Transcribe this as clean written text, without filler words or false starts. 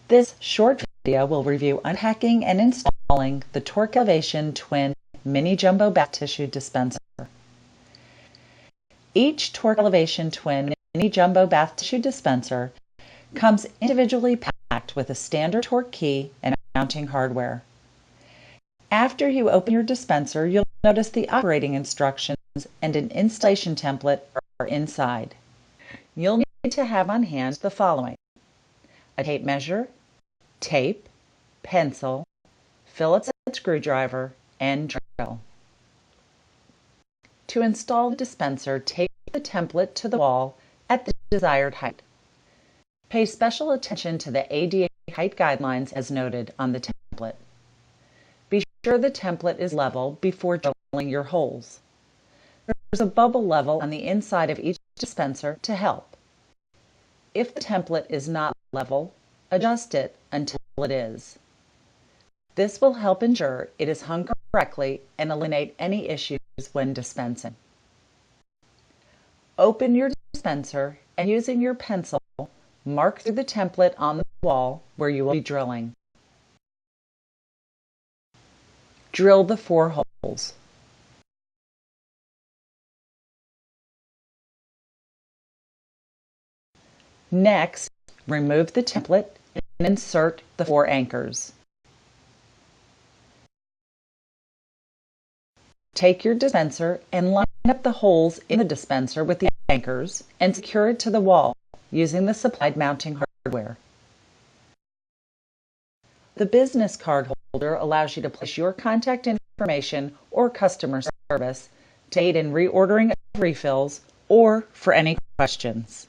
This short video will review unpacking and installing the Tork Elevation Twin Mini Jumbo Bath Tissue Dispenser. Each Tork Elevation Twin Mini Jumbo Bath Tissue Dispenser comes individually packed with a standard Tork key and mounting hardware. After you open your dispenser, you'll notice the operating instructions and an installation template are inside. You'll need to have on hand the following: a tape measure, tape, pencil, Phillips screwdriver, and drill. To install the dispenser, tape the template to the wall at the desired height. Pay special attention to the ADA height guidelines as noted on the template. Be sure the template is level before drilling your holes. There's a bubble level on the inside of each dispenser to help. If the template is not level, adjust it until it is. This will help ensure it is hung correctly and eliminate any issues when dispensing. Open your dispenser and using your pencil, mark through the template on the wall where you will be drilling. Drill the 4 holes. Next, remove the template and insert the 4 anchors. Take your dispenser and line up the holes in the dispenser with the anchors and secure it to the wall using the supplied mounting hardware. The business card holder allows you to place your contact information or customer service to aid in reordering of refills or for any questions.